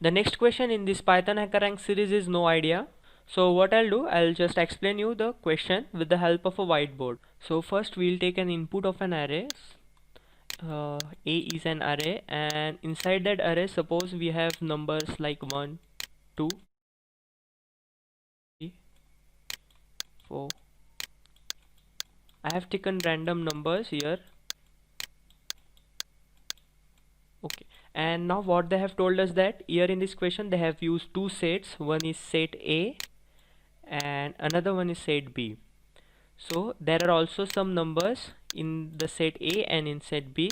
The next question in this Python HackerRank series is no idea. So what I'll do, I'll just explain you the question with the help of a whiteboard. So first we'll take an input of an array. A is an array, and inside that array suppose we have numbers like 1, 2, 3, 4. I have taken random numbers here. Okay, and now what they have told us that here in this question they have used two sets. One is set A and another one is set B. So there are also some numbers in the set A and in set B.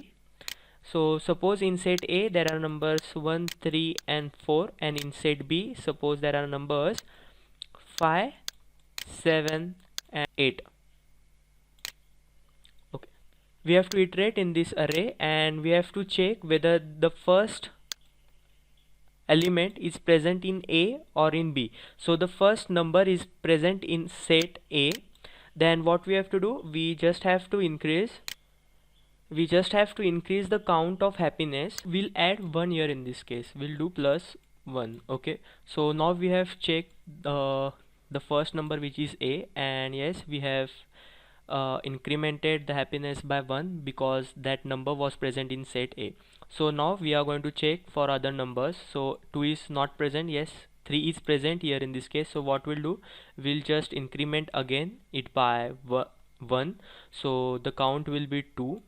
So suppose in set A there are numbers 1, 3 and 4, and in set B suppose there are numbers 5, 7 and 8. Okay, we have to iterate in this array and we have to check whether the first element is present in A or in B. So the first number is present in set A. Then what we have to do, we just have to increase the count of happiness. We'll add 1 here in this case. We'll do plus 1. Okay, so now we have checked the first number, which is A, and yes, we have incremented the happiness by 1 because that number was present in set A. So now we are going to check for other numbers. So 2 is not present. Yes, 3 is present here in this case. So what we'll do, we'll just increment again it by 1. So the count will be 2.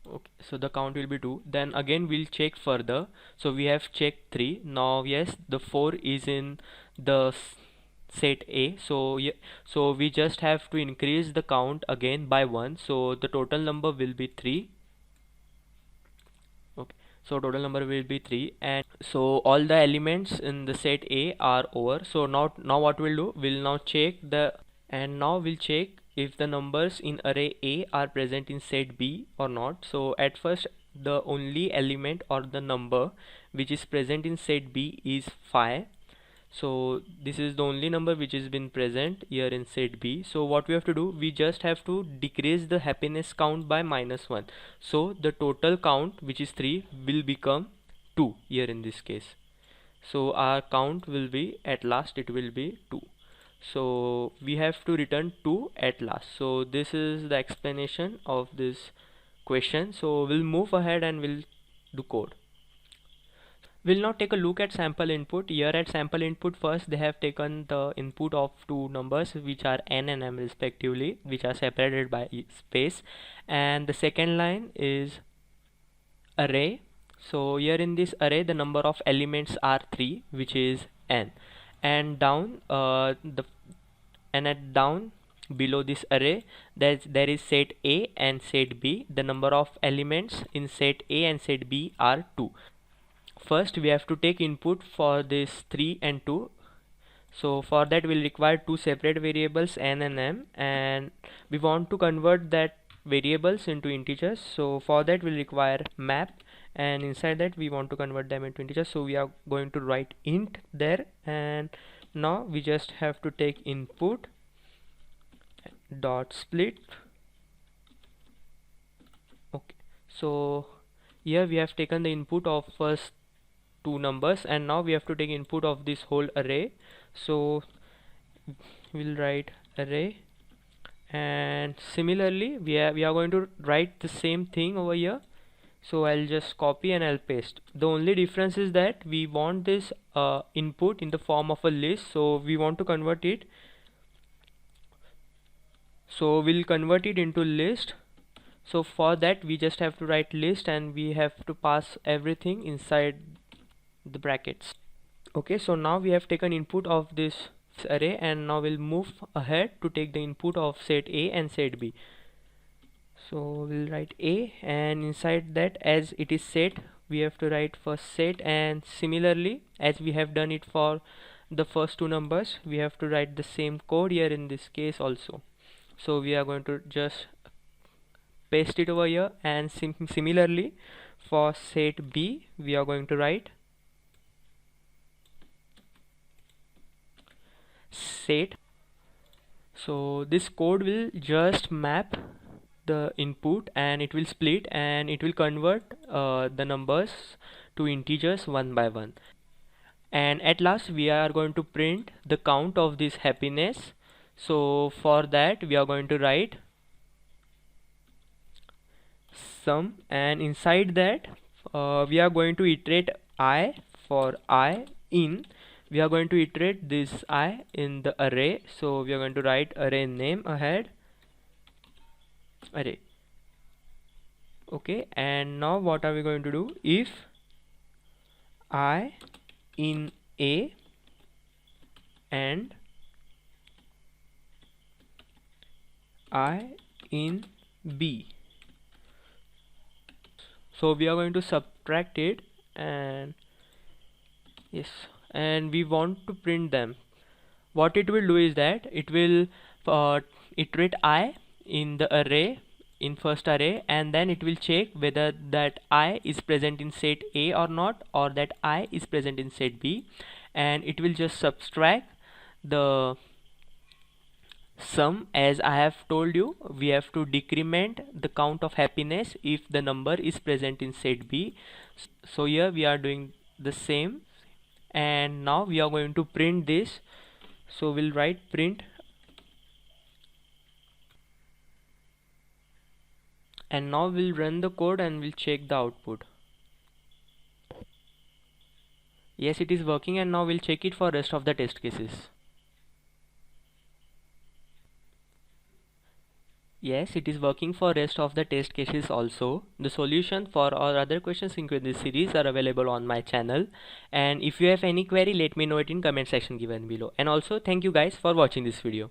Okay, so the count will be 2. Then again we'll check further. So we have checked 3. Now yes, the 4 is in the set A. So yeah, so we just have to increase the count again by 1. So the total number will be 3. Okay, so total number will be 3, and so all the elements in the set A are over. So now what we'll do, we'll now check we'll check if the numbers in array A are present in set B or not. So at first the only element or the number which is present in set B is 5. So this is the only number which has been present here in set B. So what we have to do, we just have to decrease the happiness count by -1. So the total count, which is 3, will become 2 here in this case. So our count will be, at last it will be 2. So we have to return 2 at last. So this is the explanation of this question. So we'll move ahead and we'll do code. We'll now take a look at sample input. Here at sample input, first they have taken the input of two numbers which are n and m respectively, which are separated by space, and the second line is array. So here in this array the number of elements are 3, which is n, and down down below this array there is set A and set B. The number of elements in set A and set B are 2. First we have to take input for this 3 and 2. So for that we'll require two separate variables n and m, and we want to convert that variables into integers. So for that we'll require map, and inside that we want to convert them into integers. So we are going to write int there, and now we just have to take input dot split. Okay, so here we have taken the input of first two numbers, and now we have to take input of this whole array. So we'll write array, and similarly we are going to write the same thing over here. So I'll just copy and I'll paste. The only difference is that we want this input in the form of a list, so we want to convert it. So we'll convert it into list. So for that we just have to write list, and we have to pass everything inside the brackets. Okay, so now we have taken input of this array, and now we'll move ahead to take the input of set A and set B. So we'll write A, and inside that, as it is set, we have to write first set, and similarly as we have done it for the first two numbers, we have to write the same code here in this case also. So we are going to just paste it over here, and similarly for set B we are going to write set. So this code will just map the input, and it will split, and it will convert the numbers to integers one by one. And at last we are going to print the count of this happiness. So for that we are going to write sum, and inside that we are going to iterate I. For I in, we are going to iterate this I in the array, so we are going to write array name ahead, array. Okay, and now what are we going to do? If I in A and I in B, so we are going to subtract it, and yes, and we want to print them. What it will do is that it will iterate I in the array, in first array, and then it will check whether that I is present in set A or not, or that I is present in set B, and it will just subtract the sum. As I have told you, we have to decrement the count of happiness if the number is present in set B. So here we are doing the same, and now we are going to print this. So we'll write print, and now we'll run the code and we'll check the output. Yes, it is working, and now we'll check it for rest of the test cases. Yes, it is working for rest of the test cases also. The solution for all other questions in this series are available on my channel, and if you have any query, let me know it in comment section given below. And also thank you guys for watching this video.